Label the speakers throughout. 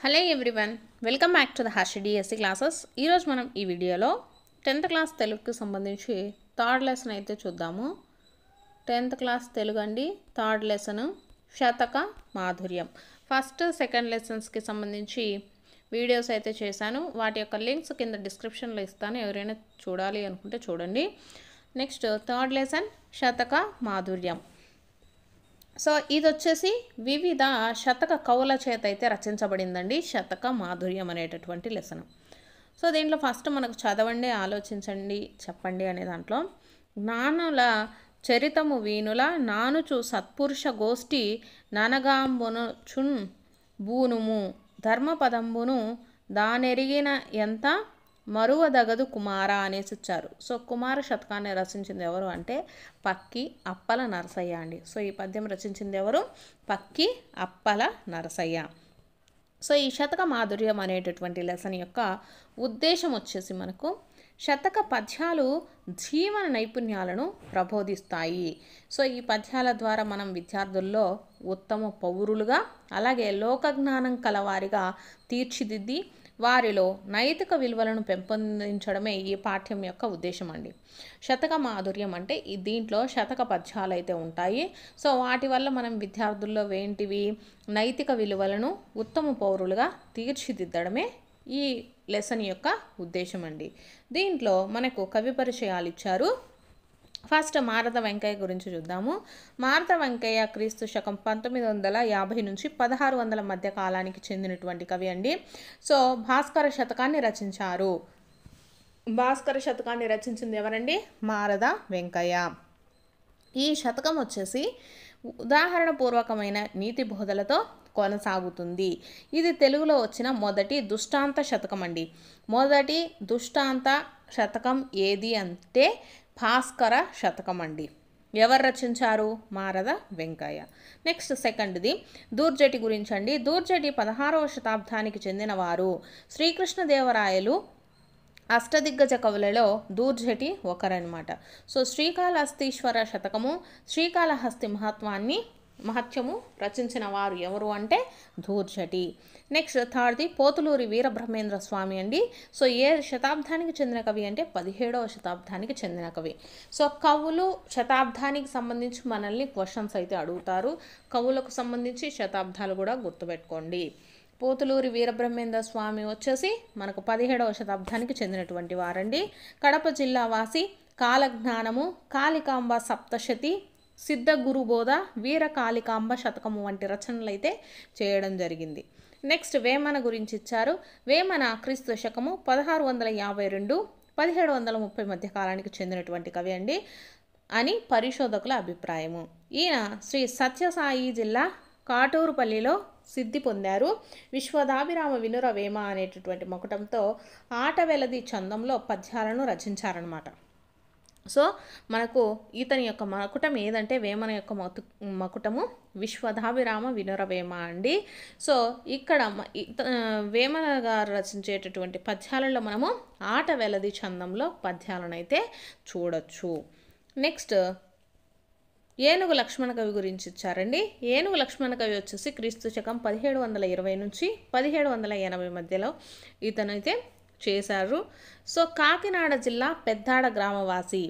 Speaker 1: Hello everyone, welcome back to the Harsha DSC classes. ఈరోజు మనం ఈ వీడియోలో 10th క్లాస్ తెలుగుకి సంబంధించి థర్డ్ లెసన్ అయితే చూద్దాము. 10th క్లాస్ తెలుగు అండి, థర్డ్ లెసన్ శతక మాధుర్యం. ఫస్ట్ సెకండ్ లెసన్స్కి సంబంధించి వీడియోస్ అయితే చేశాను. వాటి యొక్క లింక్స్ కింద డిస్క్రిప్షన్లో ఇస్తాను, ఎవరైనా చూడాలి అనుకుంటే చూడండి. నెక్స్ట్ థర్డ్ లెసన్ శతక మాధుర్యం. సో ఇది వచ్చేసి వివిధ శతక కవుల చేత అయితే రచించబడిందండి శతక మాధుర్యం అనేటటువంటి లెసన్. సో దీంట్లో ఫస్ట్ మనకు చదవండి, ఆలోచించండి, చెప్పండి అనే దాంట్లో జ్ఞానుల చరితము వీనుల నానుచు సత్పురుష గోష్ఠి ననగాంబునుచున్ బూనుము ధర్మపదంబును దానెరిగిన ఎంత మరువదగదు కుమార అనేసి ఇచ్చారు. సో కుమార శతకాన్ని రచించింది ఎవరు అంటే పక్కి అప్పల నరసయ్య అండి. సో ఈ పద్యం రచించింది ఎవరు? పక్కి అప్పల నరసయ్య. సో ఈ శతక మాధుర్యం అనేటటువంటి లెసన్ యొక్క ఉద్దేశం వచ్చేసి మనకు శతక పద్యాలు జీవన నైపుణ్యాలను ప్రబోధిస్తాయి. సో ఈ పద్యాల ద్వారా మనం విద్యార్థుల్లో ఉత్తమ పౌరులుగా అలాగే లోకజ్ఞానం కలవారిగా తీర్చిదిద్ది వారిలో నైతిక విలువలను పెంపొందించడమే ఈ పాఠ్యం యొక్క ఉద్దేశం అండి. శతక మాధుర్యం అంటే దీంట్లో శతక పద్యాలు అయితే ఉంటాయి. సో వాటి వల్ల మనం విద్యార్థుల్లో ఏంటివి నైతిక విలువలను ఉత్తమ పౌరులుగా తీర్చిదిద్దడమే ఈ లెసన్ యొక్క ఉద్దేశం అండి. దీంట్లో మనకు కవి పరిచయాలు ఇచ్చారు. ఫస్ట్ మారద వెంకయ్య గురించి చూద్దాము. మారద వెంకయ్య క్రీస్తు శకం 1950 నుంచి 1600 మధ్య కాలానికి చెందినటువంటి కవి అండి. సో భాస్కర శతకాన్ని రచించారు. భాస్కర శతకాన్ని రచించింది ఎవరండి? మారద వెంకయ్య. ఈ శతకం వచ్చేసి ఉదాహరణపూర్వకమైన నీతి బోధలతో కొనసాగుతుంది. ఇది తెలుగులో వచ్చిన మొదటి దుష్టాంత శతకం అండి. మొదటి దుష్టాంత శతకం ఏది అంటే భాస్కర శతకం అండి. ఎవరు రచించారు? మారద వెంకయ్య. నెక్స్ట్ సెకండ్ది దూర్జటి గురించి అండి. దూర్జటి 16వ శతాబ్దానికి చెందినవారు. శ్రీకృష్ణదేవరాయలు అష్టదిగ్గజ కవులలో దూర్జటి ఒకరనమాట. సో శ్రీకాళహస్తీశ్వర శతకము, శ్రీకాళహస్తి మహత్యము రచించిన వారు ఎవరు అంటే దూర్జటి. నెక్స్ట్ థర్డ్ది పోతులూరి వీరబ్రహ్మేంద్ర స్వామి అండి. సో ఏ శతాబ్దానికి చెందిన కవి అంటే 17వ శతాబ్దానికి చెందిన కవి. సో కవులు శతాబ్దానికి సంబంధించి మనల్ని క్వశ్చన్స్ అయితే అడుగుతారు. కవులకు సంబంధించి శతాబ్దాలు కూడా గుర్తుపెట్టుకోండి. పోతులూరి వీరబ్రహ్మేంద్ర స్వామి వచ్చేసి మనకు 17వ శతాబ్దానికి చెందినటువంటి వారండి. కడప జిల్లా వాసి. కాలజ్ఞానము, కాళికాంబ సప్తశతి, సిద్ధ గురుబోధ, వీర కాళికాంబ శతకము వంటి రచనలు అయితే చేయడం జరిగింది. నెక్స్ట్ వేమన గురించి ఇచ్చారు. వేమన క్రీస్తు శకము 1652 1730 మధ్య కాలానికి చెందినటువంటి కవి అండి అని పరిశోధకుల అభిప్రాయము. ఈయన శ్రీ సత్యసాయి జిల్లా కాటూరుపల్లిలో సిద్ధి పొందారు. విశ్వదాభిరామ వినుర వేమ అనేటటువంటి మకుటంతో ఆటవెలది చందంలో పద్యాలను రచించారనమాట. సో మనకు ఇతని యొక్క మకుటం ఏదంటే వేమన యొక్క మకుటము విశ్వదాభిరామ వినుర వేమ అండి. సో ఇక్కడ వేమన గారు రచించేటటువంటి పద్యాలలో మనము ఆటవెలది చందంలో పద్యాలను అయితే చూడొచ్చు. నెక్స్ట్ ఏనుగు లక్ష్మణ కవి గురించి ఇచ్చారండి. ఏనుగు లక్ష్మణ కవి వచ్చేసి క్రీస్తు శకం 1720 నుంచి 1780 మధ్యలో ఇతనైతే చేశారు. సో కాకినాడ జిల్లా పెద్దాడ గ్రామవాసి.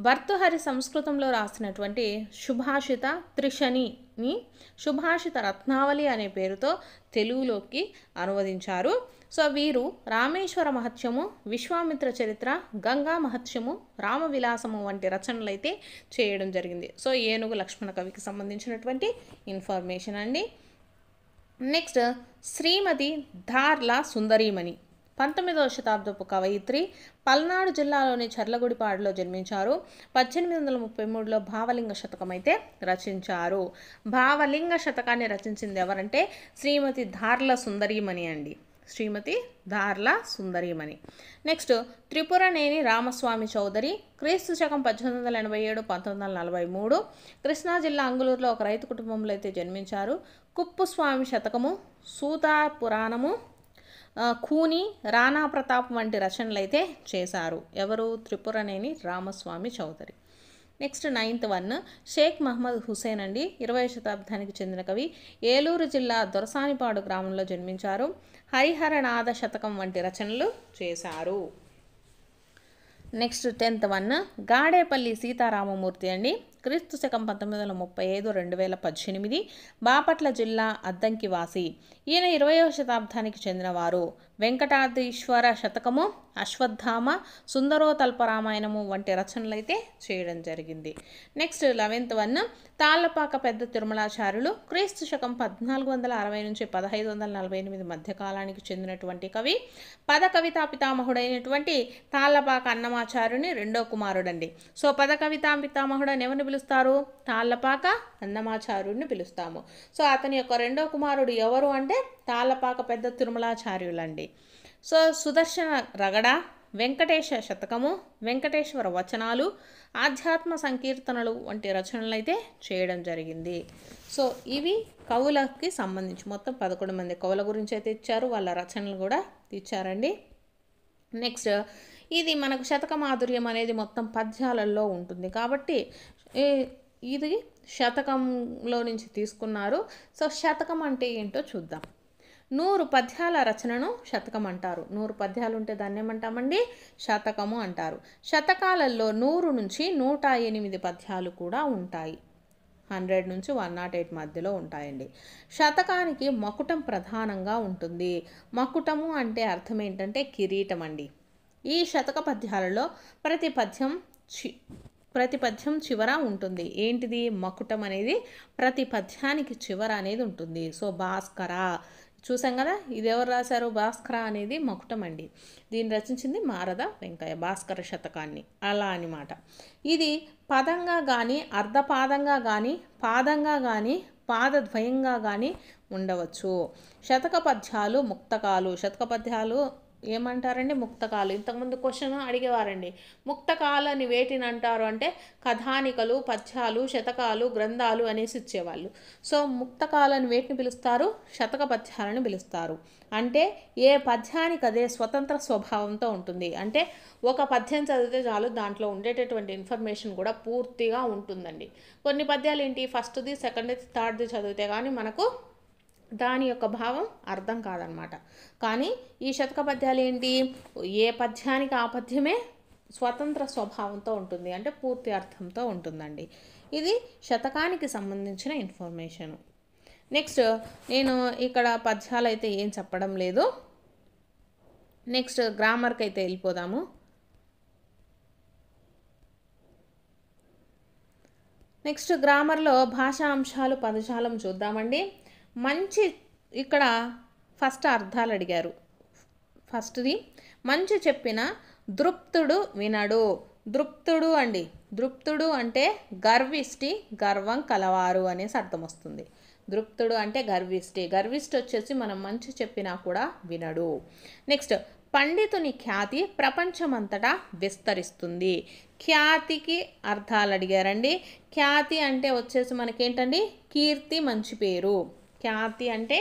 Speaker 1: భర్తృహరి సంస్కృతంలో రాసినటువంటి సుభాషిత త్రిశనిని సుభాషిత రత్నావళి అనే పేరుతో తెలుగులోకి అనువదించారు. సో వీరు రామేశ్వర మహత్యము, విశ్వామిత్ర చరిత్ర, గంగా మహత్యము, రామవిలాసము వంటి రచనలు అయితే చేయడం జరిగింది. సో ఏనుగు లక్ష్మణ కవికి సంబంధించినటువంటి ఇన్ఫర్మేషన్ అండి. నెక్స్ట్ శ్రీమతి ధార్ల సుందరీమణి 19వ శతాబ్దపు కవయిత్రి. పల్నాడు జిల్లాలోని చర్లగుడిపాడులో జన్మించారు. 1833లో భావలింగ శతకం అయితే రచించారు. భావలింగ శతకాన్ని రచించింది ఎవరంటే శ్రీమతి ధార్ల సుందరీమణి అండి. శ్రీమతి ధార్ల సుందరీమణి. నెక్స్ట్ త్రిపురనేని రామస్వామి చౌదరి. క్రీస్తు శకం 1887 1943 కృష్ణా జిల్లా అంగులూరులో ఒక రైతు కుటుంబంలో అయితే జన్మించారు. కుప్పుస్వామి శతకము, సూతా పురాణము, కూని, రాణా ప్రతాప్ వంటి రచనలు అయితే చేశారు. ఎవరు? Tripuraneni Ramaswamy Chowdary. Next 9th one Shaik Mohammad Hussain అండి, 20వ శతాబ్దానికి చెందిన కవి. ఏలూరు జిల్లా దొరసానిపాడు గ్రామంలో జన్మించారు. హరిహరనాథ శతకం వంటి రచనలు చేశారు. Next 10th one Gadepalli Sitarama Murthy అండి, క్రీస్తు శకం 1935 2018, బాపట్ల జిల్లా అద్దంకి వాసి. ఈయన 20వ శతాబ్దానికి చెందినవారు. వెంకటాద్రీశ్వర శతకము, అశ్వత్థామ, సుందరోతల్ప రామాయణము వంటి రచనలు అయితే చేయడం జరిగింది. నెక్స్ట్ 11th వన్ తాళ్లపాక పెద్ద తిరుమలాచార్యులు, క్రీస్తు శకం 1460 నుంచి 1548 మధ్య కాలానికి చెందినటువంటి కవి. పద కవితా పితామహుడైనటువంటి తాళ్లపాక అన్నమాచార్యుని రెండో కుమారుడండి. సో పద కవితా పితామహుడు అని ఎవరిని పిలుస్తారు? తాళ్లపాక అన్నమాచార్యుడిని పిలుస్తాము. సో అతని యొక్క రెండో కుమారుడు ఎవరు అంటే తాళ్లపాక పెద్ద తిరుమలాచార్యులండి. సో సుదర్శన రగడ, వెంకటేశ శతకము, వెంకటేశ్వర వచనాలు, ఆధ్యాత్మ సంకీర్తనలు వంటి రచనలు అయితే చేయడం జరిగింది. సో ఇవి కవులకి సంబంధించి మొత్తం 11 మంది కవుల గురించి అయితే ఇచ్చారు, వాళ్ళ రచనలు కూడా ఇచ్చారండి. నెక్స్ట్ ఇది మనకు శతక మాధుర్యం అనేది మొత్తం పద్యాలలో ఉంటుంది కాబట్టి ఇది శతకంలో నుంచి తీసుకున్నారు. సో శతకం అంటే ఏంటో చూద్దాం. 100 పద్యాల రచనను శతకం అంటారు. 100 పద్యాలు ఉంటే దాన్ని ఏమంటామండి? శతకము అంటారు. శతకాలలో 100 నుంచి 108 పద్యాలు కూడా ఉంటాయి. 100 నుంచి 108 మధ్యలో ఉంటాయండి. శతకానికి మకుటం ప్రధానంగా ఉంటుంది. మకుటము అంటే అర్థం ఏంటంటే కిరీటం అండి. ఈ శతక పద్యాలలో ప్రతి పద్యం చివర ఉంటుంది. ఏంటిది? మకుటం అనేది ప్రతి పద్యానికి చివర అనేది ఉంటుంది. సో భాస్కర చూసాం కదా, ఇది ఎవరు రాశారు? భాస్కర అనేది మకుటం అండి. దీన్ని రచించింది మారద వెంకయ్య, భాస్కర శతకాన్ని అలా అనమాట. ఇది పదంగా కానీ, అర్ధపాదంగా కానీ, పాదంగా కానీ, పాదద్వయంగా కానీ ఉండవచ్చు. శతక పద్యాలు ముక్తకాలు. శతక పద్యాలు ఏమంటారండి? ముక్తకాలు. ఇంతకుముందు క్వశ్చన్ అడిగేవారండి, ముక్తకాలని వేటిని అంటారు అంటే కథానికలు, పద్యాలు, శతకాలు, గ్రంథాలు అనేసి ఇచ్చేవాళ్ళు. సో ముక్తకాలని వేటిని పిలుస్తారు? శతక పద్యాలను పిలుస్తారు. అంటే ఏ పద్యానికి అదే స్వతంత్ర స్వభావంతో ఉంటుంది. అంటే ఒక పద్యం చదివితే చాలు, దాంట్లో ఉండేటటువంటి ఇన్ఫర్మేషన్ కూడా పూర్తిగా ఉంటుందండి. కొన్ని పద్యాలు ఏంటి, ఫస్ట్ది, సెకండ్ది, థర్డ్ది చదివితే కానీ మనకు దాని యొక్క భావం అర్థం కాదనమాట. కానీ ఈ శతక పద్యాలు ఏంటి, ఏ పద్యానికి ఆ పద్యమే స్వతంత్ర స్వభావంతో ఉంటుంది, అంటే పూర్తి అర్థంతో ఉంటుందండి. ఇది శతకానికి సంబంధించిన ఇన్ఫర్మేషను. నెక్స్ట్ నేను ఇక్కడ పద్యాలు అయితే ఏం చెప్పడం లేదు. నెక్స్ట్ గ్రామర్కి అయితే వెళ్ళిపోదాము. నెక్స్ట్ గ్రామర్లో భాషా అంశాలు, పదజాలం చూద్దామండి. మంచి ఇక్కడ ఫస్ట్ అర్థాలు అడిగారు. ఫస్ట్ది మంచి చెప్పిన దృప్తుడు వినడు. దృప్తుడు అండి, దృప్తుడు అంటే గర్విష్టి, గర్వం కలవారు అనేసి అర్థం వస్తుంది. దృప్తుడు అంటే గర్విష్టి. గర్విష్టి వచ్చేసి మనం మంచి చెప్పినా కూడా వినడు. నెక్స్ట్ పండితుని ఖ్యాతి ప్రపంచమంతటా విస్తరిస్తుంది. ఖ్యాతికి అర్థాలు అడిగారండి. ఖ్యాతి అంటే వచ్చేసి మనకేంటండి? కీర్తి, మంచి పేరు. ఖ్యాతి అంటే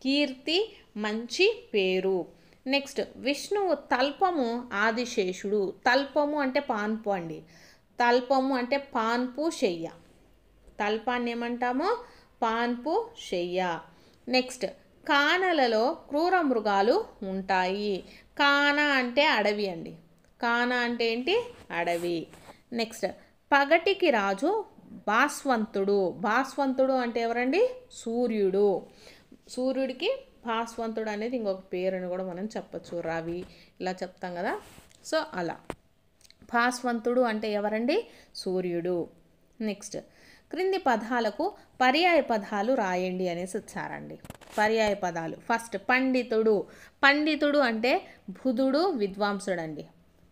Speaker 1: కీర్తి, మంచి పేరు. నెక్స్ట్ విష్ణువు తల్పము ఆదిశేషుడు. తల్పము అంటే పాన్పు అండి. తల్పము అంటే పాన్పు శయ్య. తల్పాన్ని ఏమంటాము? పాన్పు శయ్య. నెక్స్ట్ కానలలో క్రూర మృగాలు ఉంటాయి. కాన అంటే అడవి అండి. కాన అంటే ఏంటి? అడవి. నెక్స్ట్ పగటికి రాజు భాస్వంతుడు. భాస్వంతుడు అంటే ఎవరండి? సూర్యుడు. సూర్యుడికి భాస్వంతుడు అనేది ఇంకొక పేరుని కూడా మనం చెప్పచ్చు, రవి ఇలా చెప్తాం కదా. సో అలా భాస్వంతుడు అంటే ఎవరండి? సూర్యుడు. నెక్స్ట్ క్రింది పదాలకు పర్యాయ పదాలు రాయండి అనేసి ఇచ్చారండి. పర్యాయ పదాలు ఫస్ట్ పండితుడు. పండితుడు అంటే బుధుడు, విద్వాంసుడు అండి.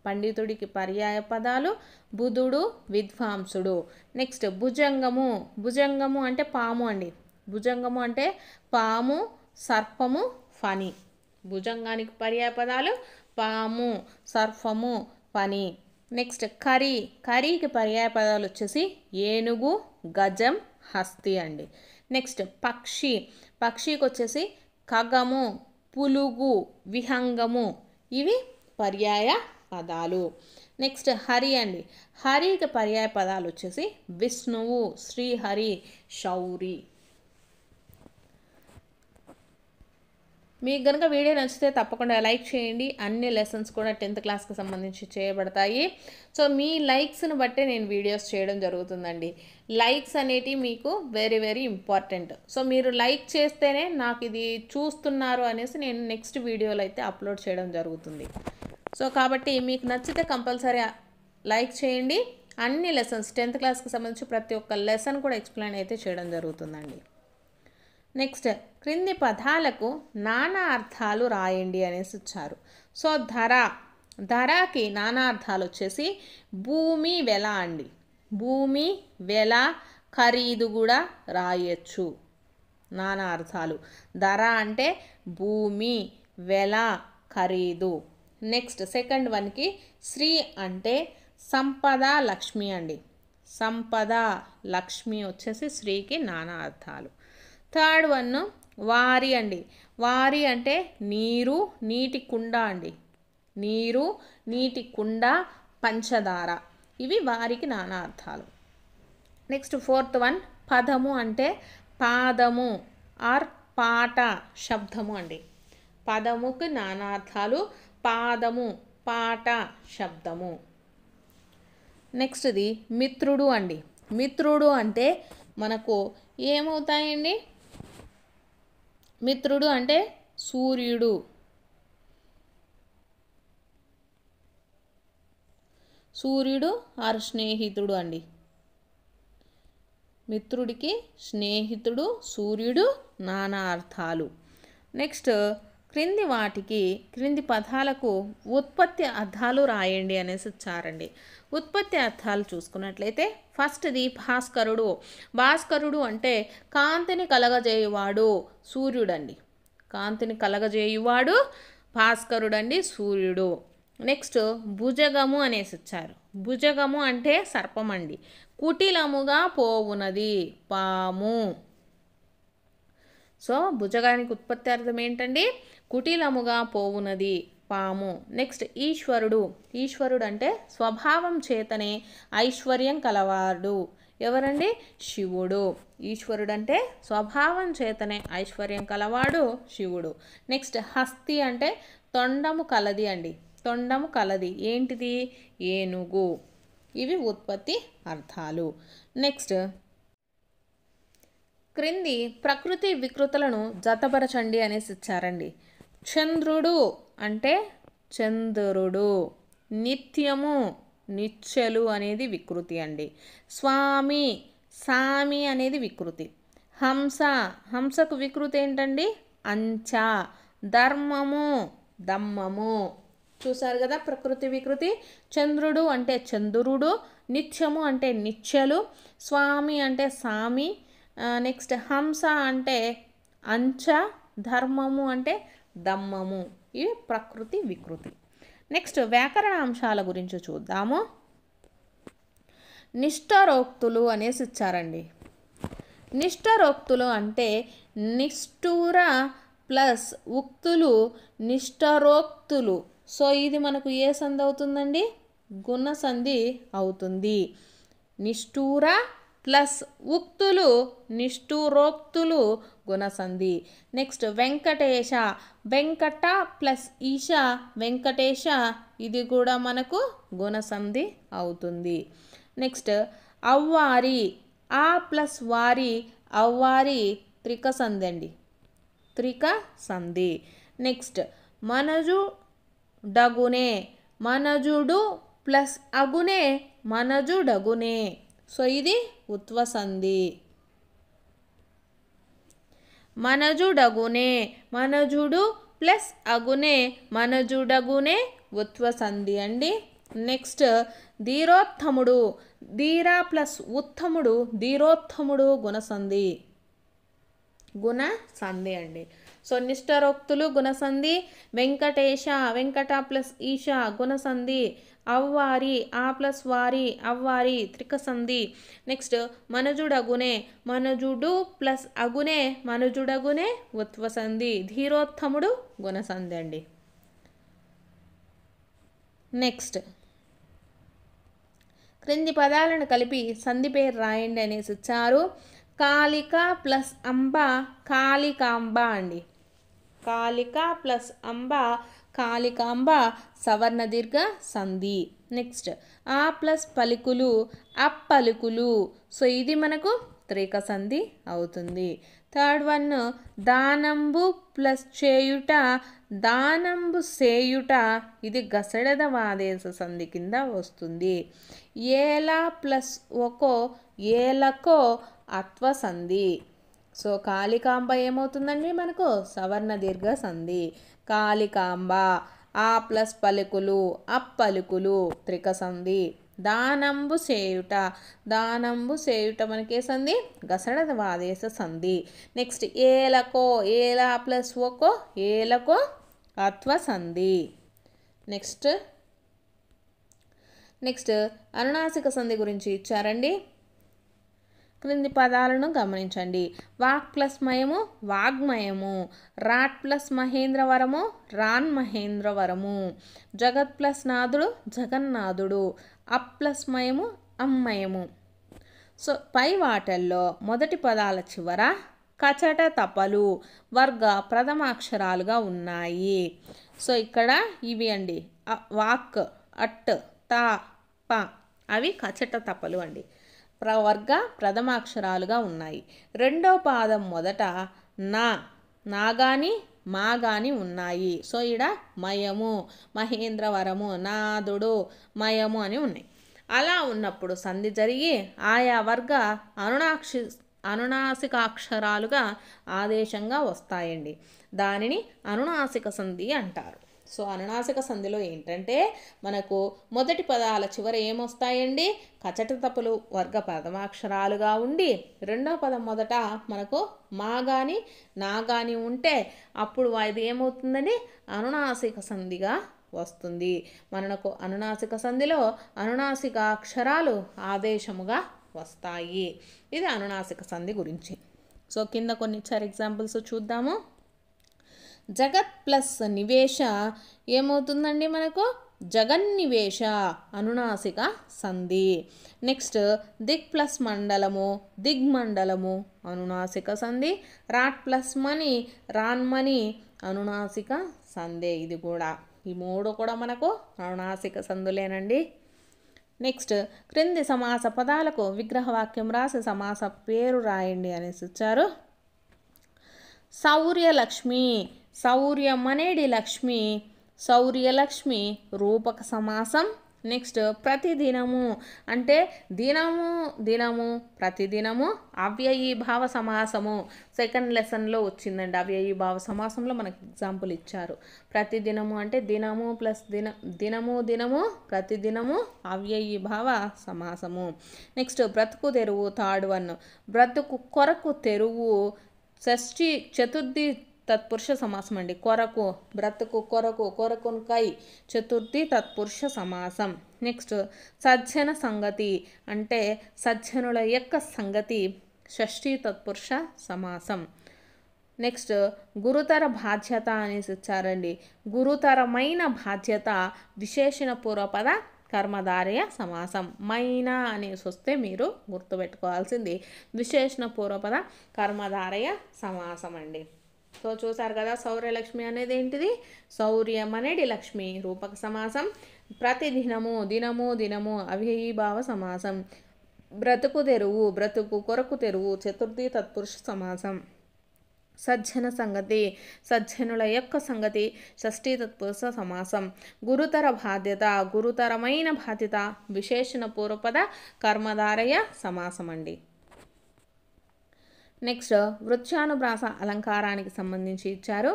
Speaker 1: పండితుడికి పర్యాయ పదాలు బుధుడు, విద్వాంసుడు. నెక్స్ట్ భుజంగము. భుజంగము అంటే పాము అండి. భుజంగము అంటే పాము, సర్పము, ఫణి. భుజంగానికి పర్యాయ పదాలు పాము, సర్పము, ఫణి. నెక్స్ట్ కరి. కరికి పర్యాయ పదాలు వచ్చేసి ఏనుగు, గజం, హస్తి అండి. నెక్స్ట్ పక్షి. పక్షికి వచ్చేసి ఖగము, పులుగు, విహంగము. ఇవి పర్యాయ పదాలు. నెక్స్ట్ హరి అండి. హరికి పర్యాయ పదాలు వచ్చేసి విష్ణువు, శ్రీహరి, శౌరి. మీకు కనుక వీడియో నచ్చితే తప్పకుండా లైక్ చేయండి. అన్ని లెసన్స్ కూడా 10th క్లాస్కి సంబంధించి చేయబడతాయి. సో మీ లైక్స్ని బట్టే నేను వీడియోస్ చేయడం జరుగుతుందండి. లైక్స్ అనేటివి మీకు వెరీ వెరీ ఇంపార్టెంట్. సో మీరు లైక్ చేస్తేనే నాకు ఇది చూస్తున్నారు అనేసి నేను నెక్స్ట్ వీడియోలో అయితే అప్లోడ్ చేయడం జరుగుతుంది. సో కాబట్టి మీకు నచ్చితే కంపల్సరీ లైక్ చేయండి. అన్ని లెసన్స్ 10th క్లాస్కి సంబంధించి ప్రతి ఒక్క లెసన్ కూడా ఎక్స్ప్లెయిన్ అయితే చేయడం జరుగుతుందండి. నెక్స్ట్ క్రింది పదాలకు నానా అర్థాలు రాయండి అనేసి ఇచ్చారు. సో ధరకి నానా అర్థాలు వచ్చేసి భూమి వెల అండి. భూమి వెల ఖరీదు కూడా రాయొచ్చు. నానా అర్థాలు. ధర అంటే భూమి, వెల, ఖరీదు. నెక్స్ట్ సెకండ్ వన్కి శ్రీ అంటే సంపద, లక్ష్మి అండి. సంపద, లక్ష్మి వచ్చేసి శ్రీకి నానా అర్థాలు. థర్డ్ వన్ వారి అండి. వారి అంటే నీరు, నీటి కుండ అండి. నీరు, నీటి కుండ, పంచదార. ఇవి వారికి నానా అర్థాలు. నెక్స్ట్ ఫోర్త్ వన్ పదము అంటే పాదము ఆర్ పాట, శబ్దము అండి. పదముకి నానా అర్థాలు. పాదము, పాట, శబ్దము. నెక్స్ట్ది మిత్రుడు అండి. మిత్రుడు అంటే మనకు ఏమవుతాయండి? మిత్రుడు అంటే సూర్యుడు. సూర్యుడు ఆర్ స్నేహితుడు అండి. మిత్రుడికి స్నేహితుడు, సూర్యుడు నానా అర్థాలు. నెక్స్ట్ క్రింది పదాలకు ఉత్పత్తి అర్థాలు రాయండి అనేసి ఇచ్చారండి. ఉత్పత్తి అర్థాలు చూసుకున్నట్లయితే ఫస్ట్ది భాస్కరుడు. భాస్కరుడు అంటే కాంతిని కలగజేయువాడు, సూర్యుడండి. కాంతిని కలగజేయువాడు భాస్కరుడు అండి, సూర్యుడు. నెక్స్ట్ భుజగము అనేసి ఇచ్చారు. భుజగము అంటే సర్పం అండి. కుటిలముగా పోవునది, పాము. సో భుజగానికి ఉత్పత్తి అర్థం ఏంటండి? కుటిలముగా పోవునది, పాము. నెక్స్ట్ ఈశ్వరుడు. ఈశ్వరుడు అంటే స్వభావం చేతనే ఐశ్వర్యం కలవాడు. ఎవరండి? శివుడు. ఈశ్వరుడు అంటే స్వభావం చేతనే ఐశ్వర్యం కలవాడు శివుడు. నెక్స్ట్ హస్తి అంటే తొండము కలది అండి. తొండము కలది ఏంటిది? ఏనుగు. ఇవి ఉత్పత్తి అర్థాలు. నెక్స్ట్ క్రింది ప్రకృతి వికృతులను జతపరచండి అనేసి ఇచ్చారండి. చంద్రుడు అంటే చంద్రుడు. నిత్యము, నిత్యలు అనేది వికృతి అండి. స్వామి, సామి అనేది వికృతి. హంస, హంసకు వికృతి ఏంటండి? అంచ. ధర్మము, దమ్మము. చూసారు కదా ప్రకృతి వికృతి. చంద్రుడు అంటే చంద్రుడు, నిత్యము అంటే నిత్యలు, స్వామి అంటే సామి, నెక్స్ట్ హంస అంటే అంచ, ధర్మము అంటే దమ్మము. ఇవి ప్రకృతి వికృతి. నెక్స్ట్ వ్యాకరణ అంశాల గురించి చూద్దాము. నిష్ఠరోక్తులు అనేసి ఇచ్చారండి. నిష్ఠరోక్తులు అంటే నిష్ఠూర ప్లస్ ఉక్తులు నిష్ఠరోక్తులు. సో ఇది మనకు ఏ సంధి అవుతుందండి? గుణ సంధి అవుతుంది. నిష్ఠూర ప్లస్ ఉక్తులు నిష్ఠూరోక్తులు గుణసంధి. నెక్స్ట్ వెంకటేశ. వెంకట ప్లస్ ఈశ వెంకటేశ. ఇది కూడా మనకు గుణసంధి అవుతుంది. నెక్స్ట్ అవ్వారి. ఆ ప్లస్ వారి, అవ్వారి త్రిక సంధి అండి. త్రిక సంధి. నెక్స్ట్ మనజు డగునే. మనజుడు ప్లస్ అగునే మనజుడగునే. సో ఇది ఉత్వ సంధి. మనజుడగునే, మనజుడు ప్లస్ అగునే మనజుడగునే ఉత్వ సంధి అండి. నెక్స్ట్ ధీరోత్తముడు. ధీర ప్లస్ ఉత్తముడు ధీరోత్తముడు గుణసంధి. గుణ సంధి అండి. సో నిష్ఠరోక్తులు గుణసంధి. వెంకటేశ, వెంకట ప్లస్ ఈశ గుణసంధి. అవ్వారి, ఆ ప్లస్ వారి అవ్వారి త్రిక సంధి. నెక్స్ట్ మనజుడగునే. మనజుడు ప్లస్ అగునే మనజుడగునే ఉత్వ సంధి. ధీరోత్తముడు గుణసంధి అండి. నెక్స్ట్ క్రింది పదాలను కలిపి సంధి పేరు రాయండి అనేసి ఇచ్చారు. కాళిక ప్లస్ అంబ కాళికాంబ అండి. కాళిక ప్లస్ అంబ కాళికాంబ సవర్ణ దీర్ఘ సంధి. నెక్స్ట్ ఆ ప్లస్ పలుకులు అప్పలుకులు. సో ఇది మనకు త్రిక సంధి అవుతుంది. థర్డ్ వన్ దానంబు ప్లస్ చేయుట దానంబు సేయుట. ఇది గసడదవ ఆదేశ సంధి కింద వస్తుంది. ఏల ప్లస్ ఒకో ఏలకో అత్వ సంధి. సో కాళికాంబ ఏమవుతుందండి మనకు సవర్ణ దీర్ఘ సంధి. కాళికాంబ ఆ ప్లస్ పలుకులు అప్పలుకులు త్రిక సంధి. దానంబు సేయుట దానంబు సేయుట మనకే సంధి గసడదవ ఆదేశ సంధి. నెక్స్ట్ ఏలకో ఏల ప్లస్ ఒకో ఏలకో అత్వ సంధి. నెక్స్ట్ అనునాసిక సంధి గురించి ఇచ్చారండి. క్రింది పదాలను గమనించండి. వాక్ ప్లస్ మయము వాగ్మయము. రాట్ ప్లస్ మహేంద్రవరము రాన్ మహేంద్రవరము. జగత్ ప్లస్ నాదుడు జగన్నాథుడు. అప్ ప్లస్ మయము అమ్మయము. సో పై వాటల్లో మొదటి పదాల చివర కచట తపలు వర్గ ప్రథమాక్షరాలుగా ఉన్నాయి. సో ఇక్కడ ఇవి అండి వాక్ అట్ తా ప అవి కచట తపలు అండి. వర్గ ప్రథమాక్షరాలుగా ఉన్నాయి. రెండో పాదం మొదట నా గాని మా గాని ఉన్నాయి. సో ఇక్కడ మయము మహేంద్రవరము నాదుడు మయము అని ఉన్నాయి. అలా ఉన్నప్పుడు సంధి జరిగి ఆయా వర్గ అనునాసికాక్షరాలుగా ఆదేశంగా వస్తాయండి. దానిని అనునాసిక సంధి అంటారు. సో అనునాసిక సంధిలో ఏంటంటే మనకు మొదటి పదాల చివర ఏమొస్తాయండి కచట తప్పులు వర్గ ప్రథమాక్షరాలుగా ఉండి రెండో పదం మొదట మనకు మా గాని నా గాని ఉంటే అప్పుడు ఇది ఏమవుతుందండి అనునాసిక సంధిగా వస్తుంది. మనకు అనునాసిక సంధిలో అనునాసిక అక్షరాలు ఆదేశముగా వస్తాయి. ఇది అనునాసిక సంధి గురించి. సో కింద కొన్ని ఇచ్చారు ఎగ్జాంపుల్స్ చూద్దాము. జగత్ ప్లస్ నివేశ ఏమవుతుందండి మనకు జగన్నివేశ అనునాసిక సంధి. నెక్స్ట్ దిక్ ప్లస్ మండలము దిగ్మండలము అనునాసిక సంధి. రాట్ ప్లస్ మణి రాన్మణి అనునాసిక సంధి. ఇది కూడా ఈ మూడు కూడా మనకు అనునాసిక సంధులేనండి. నెక్స్ట్ క్రింది సమాస పదాలకు విగ్రహవాక్యం రాసి సమాస పేరు రాయండి అనేసి ఇచ్చారు. శౌర్యలక్ష్మి శౌర్యమనేడి లక్ష్మి శౌర్యలక్ష్మి రూపక సమాసం. నెక్స్ట్ ప్రతిదినము అంటే దినము దినము ప్రతిదినము అవ్యయీభావ సమాసము. సెకండ్ లెసన్లో వచ్చిందండి అవ్యయీభావ సమాసంలో మనకు ఎగ్జాంపుల్ ఇచ్చారు. ప్రతిదినము అంటే దినము ప్లస్ దినము దినము ప్రతిదినము అవ్యయీభావ సమాసము. నెక్స్ట్ బ్రతుకు తెరువు థర్డ్ వన్ బ్రతుకు కొరకు తెరువు షష్ఠి చతుర్థి తత్పురుష సమాసం అండి. కొరకు బ్రతుకు కొరకు కొరకుకై చతుర్థి తత్పురుష సమాసం. నెక్స్ట్ సజ్జన సంగతి అంటే సజ్జనుల యొక్క సంగతి షష్ఠి తత్పురుష సమాసం. నెక్స్ట్ గురుతర బాధ్యత అనేసి ఇచ్చారండి. గురుతరమైన బాధ్యత విశేషణ పూర్వపద కర్మధారయ సమాసం. మైనా అనేసి వస్తే మీరు గుర్తుపెట్టుకోవాల్సింది విశేషణ పూర్వపద కర్మధారయ సమాసం అండి. సో చూసారు కదా శౌర్యలక్ష్మి అనేది ఏంటిది శౌర్యం అనేది లక్ష్మి రూపక సమాసం. ప్రతిదినము దినము దినము అవ్యయీభావ సమాసం. బ్రతుకు తెరువు బ్రతుకు కొరకు తెరువు చతుర్థి తత్పురుష సమాసం. సజ్జన సంగతి సజ్జనుల యొక్క సంగతి షష్ఠి తత్పురుష సమాసం. గురుతర బాధ్యత గురుతరమైన బాధ్యత విశేషణ పూర్వపద కర్మధారయ సమాసం అండి. నెక్స్ట్ వృత్యానుప్రాస అలంకారానికి సంబంధించి ఇచ్చారు.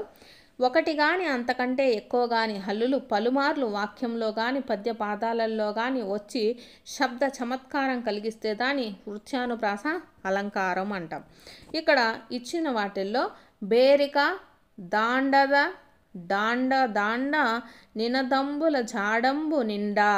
Speaker 1: ఒకటి కానీ అంతకంటే ఎక్కువ కానీ హల్లులు పలుమార్లు వాక్యంలో కానీ పద్య పాదాలలో కానీ వచ్చి శబ్ద చమత్కారం కలిగిస్తే దాన్ని వృత్యానుప్రాస అలంకారం అంటాం. ఇక్కడ ఇచ్చిన వాటిల్లో బేరిక దాండద దాండ దాండ నినదంబుల జాడంబు నిండా.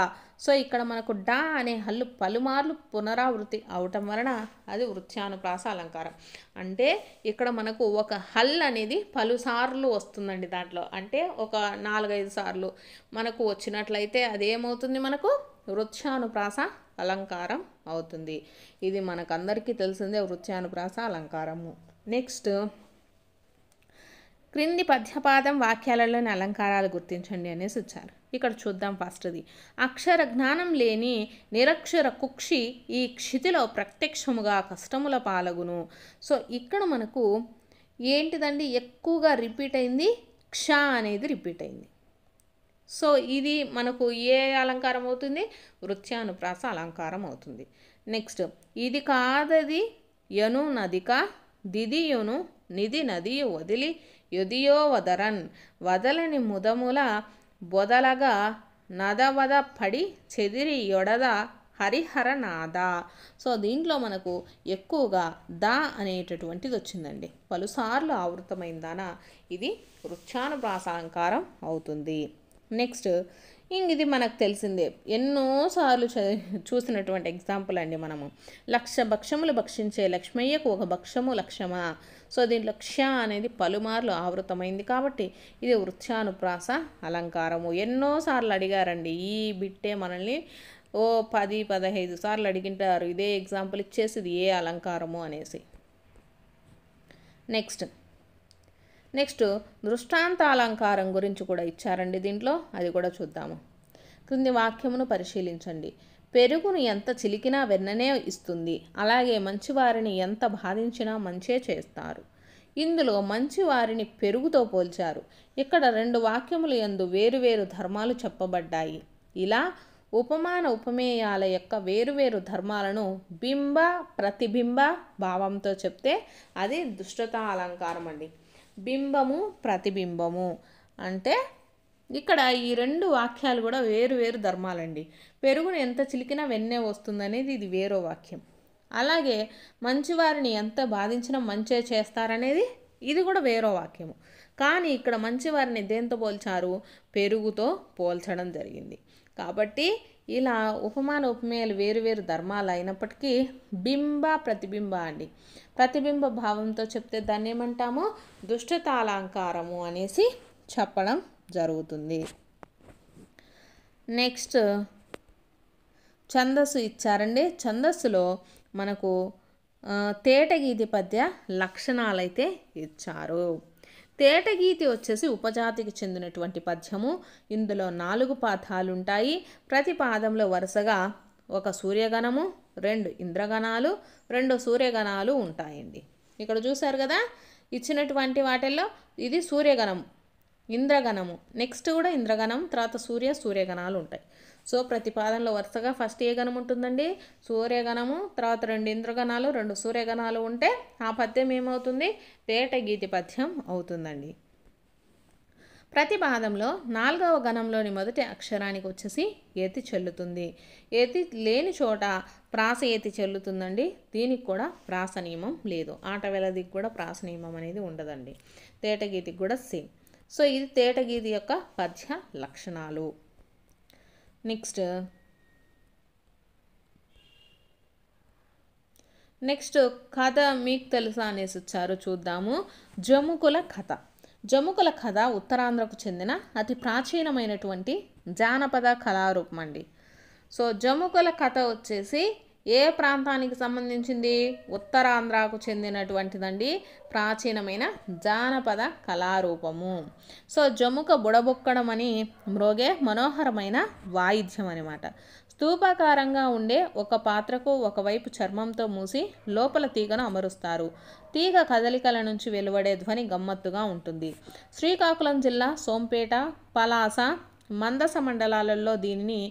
Speaker 1: సో ఇక్కడ మనకు డా అనే హల్లు పలుమార్లు పునరావృతి అవటం వలన అది వృత్యానుప్రాస అలంకారం. అంటే ఇక్కడ మనకు ఒక హల్ అనేది పలుసార్లు వస్తుందండి. దాంట్లో అంటే ఒక 4-5 సార్లు మనకు వచ్చినట్లయితే అదేమవుతుంది, మనకు వృత్యానుప్రాస అలంకారం అవుతుంది. ఇది మనకందరికీ తెలిసిందే వృత్యానుప్రాస అలంకారము. నెక్స్ట్, క్రింది పద్యపాదం వాక్యాలలోని అలంకారాలు గుర్తించండి అనేసి ఇచ్చారు. ఇక్కడ చూద్దాం. ఫస్ట్ది, అక్షర జ్ఞానం లేని నిరక్షర కుక్షి ఈ క్షితిలో ప్రత్యక్షముగా కష్టముల పాలగును. సో ఇక్కడ మనకు ఏంటిదండి, ఎక్కువగా రిపీట్ అయింది, క్ష అనేది రిపీట్ అయింది. సో ఇది మనకు ఏ అలంకారం అవుతుంది, వృత్యానుప్రాస అలంకారం అవుతుంది. నెక్స్ట్, ఇది కాదది యను నదిక దిదియును నిధి నదియు వదిలి యొదియో వదరన్ వదలని ముదముల బొదలగా నదవద పడి చెదిరి యొడద హరిహరనాద. సో దీంట్లో మనకు ఎక్కువగా దా అనేటటువంటిది వచ్చిందండి, పలుసార్లు ఆవృతమైందాన ఇది వృత్యానుప్రాస అలంకారం అవుతుంది. నెక్స్ట్, ఇది మనకు తెలిసిందే, ఎన్నోసార్లు చూసినటువంటి ఎగ్జాంపుల్ అండి. మనము 1,00,000 భక్ష్యములు భక్షించే లక్ష్మయ్యకు ఒక భక్ష్యము లక్ష్యమా. సో దీంట్లో క్ష అనేది పలుమార్లు ఆవృతమైంది కాబట్టి ఇది వృత్యానుప్రాస అలంకారము. ఎన్నోసార్లు అడిగారండి ఈ బిట్టే, మనల్ని 10-15 సార్లు అడిగింటారు ఇదే ఎగ్జాంపుల్ ఇచ్చేసి ఇది ఏ అలంకారము అనేసి. నెక్స్ట్ దృష్టాంతాలంకారం గురించి కూడా ఇచ్చారండి దీంట్లో, అది కూడా చూద్దాము. క్రింది వాక్యమును పరిశీలించండి. పెరుగును ఎంత చిలికినా వెన్ననే ఇస్తుంది, అలాగే మంచివారిని ఎంత బాధించినా మంచే చేస్తారు. ఇందులో మంచివారిని పెరుగుతో పోల్చారు. ఇక్కడ 2 వాక్యములు యందు వేరువేరు ధర్మాలు చెప్పబడ్డాయి. ఇలా ఉపమాన ఉపమేయాల యొక్క వేరువేరు ధర్మాలను బింబ ప్రతిబింబ భావంతో చెప్తే అది దుష్టతా అలంకారం అండి. బింబము ప్రతిబింబము అంటే ఇక్కడ ఈ 2 వాక్యాలు కూడా వేరు వేరు ధర్మాలండి. పెరుగును ఎంత చిలికినా వెన్నె వస్తుందనేది ఇది వేరో వాక్యం. అలాగే మంచివారిని ఎంత బాధించినా మంచే చేస్తారనేది ఇది కూడా వేరో వాక్యము. కానీ ఇక్కడ మంచివారిని దేంతో పోల్చారు, పెరుగుతో పోల్చడం జరిగింది. కాబట్టి ఇలా ఉపమాన ఉపమేయాలు వేరువేరు ధర్మాలు అయినప్పటికీ బింబ ప్రతిబింబ అండి. ప్రతిబింబ భావంతో చెప్తే దాన్ని ఏమంటాము, దుష్టతాలంకారము అనేసి చెప్పడం జరుగుతుంది. నెక్స్ట్, ఛందస్సు ఇచ్చారండి. ఛందస్సులో మనకు తేటగీతి పద్య లక్షణాలైతే ఇచ్చారు. తేటగీతి వచ్చేసి ఉపజాతికి చెందినటువంటి పద్యము. ఇందులో 4 పాదాలు ఉంటాయి. ప్రతి పాదంలో వరుసగా ఒక సూర్యగణము, 2 ఇంద్రగణాలు, 2 సూర్యగణాలు ఉంటాయండి. ఇక్కడ చూశారు కదా, ఇచ్చినటువంటి వాటిల్లో ఇది సూర్యగణం, ఇంద్రగణము, నెక్స్ట్ కూడా ఇంద్రగణం, తర్వాత సూర్యగణాలు ఉంటాయి. సో ప్రతి పాదంలో వరుసగా ఫస్ట్ ఏ గణం ఉంటుందండి, సూర్యగణము, తర్వాత 2 ఇంద్రగణాలు, 2 సూర్యగణాలు ఉంటే ఆ పద్యం ఏమవుతుంది, తేటగీతి పద్యం అవుతుందండి. ప్రతి పాదంలో 4వ గణంలోని మొదటి అక్షరానికి వచ్చేసి ఏతి చెల్లుతుంది. ఏతి లేని చోట ప్రాస ఏతి చెల్లుతుందండి. దీనికి కూడా ప్రాస నియమం లేదు. ఆట వెలదికి కూడా ప్రాస నియమం అనేది ఉండదండి. తేటగీతికి కూడా సేమ్. సో ఇది తేటగీతి యొక్క పద్య లక్షణాలు. నెక్స్ట్ కథ మీకు తెలుసా అనేసి వచ్చారు, చూద్దాము. జముకుల కథ. జముకుల కథ ఉత్తరాంధ్రకు చెందిన అతి ప్రాచీనమైనటువంటి జానపద కళారూపం అండి. సో జముకుల కథ వచ్చేసి ఏ ప్రాంతానికి సంబంధించింది, ఉత్తరాంధ్రకు చెందినటువంటిదండి, ప్రాచీనమైన జానపద కళారూపము. సో జముక బుడబొక్కడం అని మ్రోగే మనోహరమైన వాయిద్యం అనమాట. స్తూపాకారంగా ఉండే ఒక పాత్రకు ఒకవైపు చర్మంతో మూసి లోపల తీగను అమరుస్తారు. తీగ కదలికల నుంచి వెలువడే ధ్వని గమ్మత్తుగా ఉంటుంది. శ్రీకాకుళం జిల్లా సోంపేట, పలాస, మందస మండలాలలో దీనిని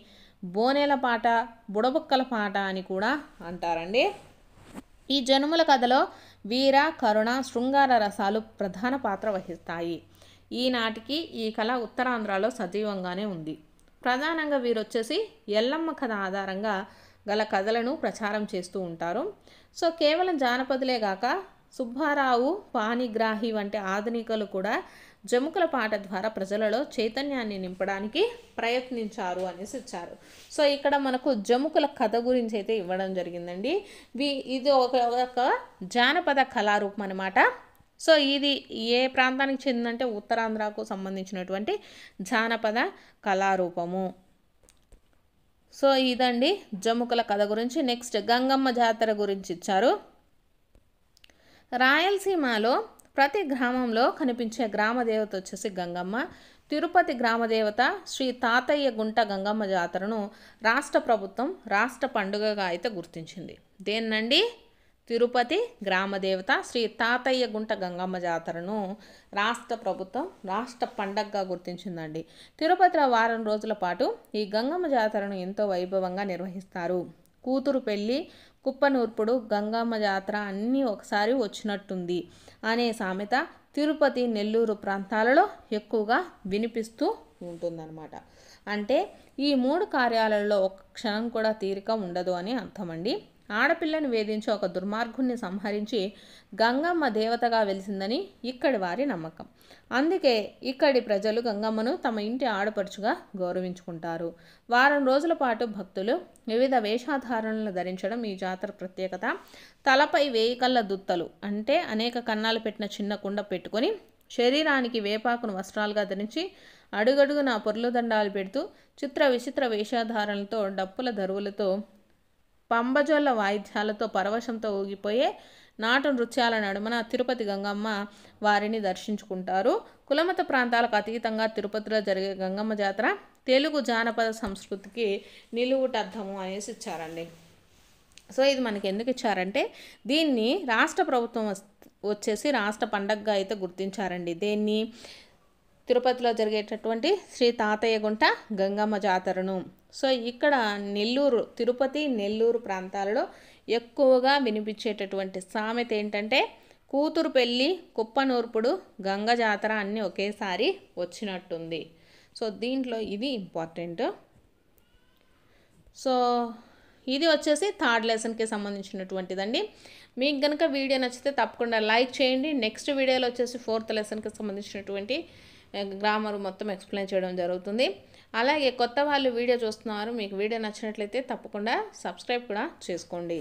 Speaker 1: బోనేల పాట, బుడబుక్కల పాట అని కూడా అంటారండి. ఈ జనుముల కథలో వీర, కరుణ, శృంగార రసాలు ప్రధాన పాత్ర వహిస్తాయి. ఈనాటికి ఈ కళ ఉత్తరాంధ్రలో సజీవంగానే ఉంది. ప్రధానంగా వీరు వచ్చేసి ఎల్లమ్మ కథ ఆధారంగా గల కథలను ప్రచారం చేస్తూ ఉంటారు. సో కేవలం జానపదులే కాక సుబ్బారావు, పాణిగ్రాహి వంటి ఆధునికులు కూడా జముకుల పాట ద్వారా ప్రజలలో చైతన్యాన్ని నింపడానికి ప్రయత్నించారు అనేసి ఇచ్చారు. సో ఇక్కడ మనకు జముకుల కథ గురించి అయితే ఇవ్వడం జరిగిందండి. ఇది ఒక జానపద కళారూపం అనమాట. సో ఇది ఏ ప్రాంతానికి చెందిందంటే ఉత్తరాంధ్రకు సంబంధించినటువంటి జానపద కళారూపము. సో ఇదండి జముకుల కథ గురించి. నెక్స్ట్ గంగమ్మ జాతర గురించి ఇచ్చారు. రాయలసీమలో ప్రతి గ్రామంలో కనిపించే గ్రామ దేవత వచ్చేసి గంగమ్మ. తిరుపతి గ్రామదేవత శ్రీ తాతయ్య గుంట గంగమ్మ జాతరను రాష్ట్ర ప్రభుత్వం రాష్ట్ర పండుగగా అయితే గుర్తించింది. దేన్నండి? తిరుపతి గ్రామదేవత శ్రీ తాతయ్య గుంట గంగమ్మ జాతరను రాష్ట్ర ప్రభుత్వం రాష్ట్ర పండగగా గుర్తించిందండి. తిరుపతిలో వారం రోజుల పాటు ఈ గంగమ్మ జాతరను ఎంతో వైభవంగా నిర్వహిస్తారు. కూతురు పెళ్ళి, కుప్పనూర్పుడు, గంగమ్మ జాతర అన్నీ ఒకసారి వచ్చినట్టుంది అనే సామెత తిరుపతి, నెల్లూరు ప్రాంతాలలో ఎక్కువగా వినిపిస్తూ ఉంటుందన్నమాట. అంటే ఈ 3 కార్యాలలో ఒక క్షణం కూడా తీరిక ఉండదు అని అర్థమండి. ఆడపిల్లని వేధించి ఒక దుర్మార్గుణ్ణి సంహరించి గంగమ్మ దేవతగా వెలిసిందని ఇక్కడి వారి నమ్మకం. అందుకే ఇక్కడి ప్రజలు గంగమ్మను తమ ఇంటి ఆడపడుచుగా గౌరవించుకుంటారు. వారం రోజుల పాటు భక్తులు వివిధ వేషధారణలు ధరించడం ఈ జాతర ప్రత్యేకత. తలపై 1000 కళ్ళ దుత్తలు అంటే అనేక కన్నాలు పెట్టిన చిన్న కుండ పెట్టుకొని శరీరానికి వేపాకును వస్త్రాలుగా ధరించి అడుగడుగున పొర్లు దండాలు పెడుతూ చిత్ర విచిత్ర వేషధారణలతో డప్పుల దరువులతో పంబజొల్ల వాయిద్యాలతో పరవశంతో ఊగిపోయే నాటు నృత్యాల నడుమన తిరుపతి గంగమ్మ వారిని దర్శించుకుంటారు. కులమత ప్రాంతాలకు అతీతంగా తిరుపతిలో జరిగే గంగమ్మ జాతర తెలుగు జానపద సంస్కృతికి నిలువుటద్దము అనేసి ఇచ్చారండి. సో ఇది మనకి ఎందుకు ఇచ్చారంటే దీన్ని రాష్ట్ర ప్రభుత్వం వచ్చేసి రాష్ట్ర పండగగా అయితే గుర్తించారండి. దేన్ని? తిరుపతిలో జరిగేటటువంటి శ్రీ తాతయ్య గుంట గంగమ్మ జాతరను. సో ఇక్కడ నెల్లూరు, తిరుపతి, నెల్లూరు ప్రాంతాలలో ఎక్కువగా వినిపించేటటువంటి సామెత ఏంటంటే కూతురు పెళ్ళి, కుప్పనూర్పుడు, గంగ జాతర అన్నీ ఒకేసారి వచ్చినట్టుంది. సో దీంట్లో ఇది ఇంపార్టెంట్. సో ఇది వచ్చేసి థర్డ్ లెసన్కి సంబంధించినటువంటిదండి. మీకు కనుక వీడియో నచ్చితే తప్పకుండా లైక్ చేయండి. నెక్స్ట్ వీడియోలో వచ్చేసి 4th లెసన్కి సంబంధించినటువంటి గ్రామర్ మొత్తం ఎక్స్ప్లెయిన్ చేయడం జరుగుతుంది. అలాగే కొత్త వాళ్ళు వీడియో చూస్తున్నారు, మీకు వీడియో నచ్చినట్లయితే తప్పకుండా సబ్స్క్రైబ్ కూడా చేసుకోండి.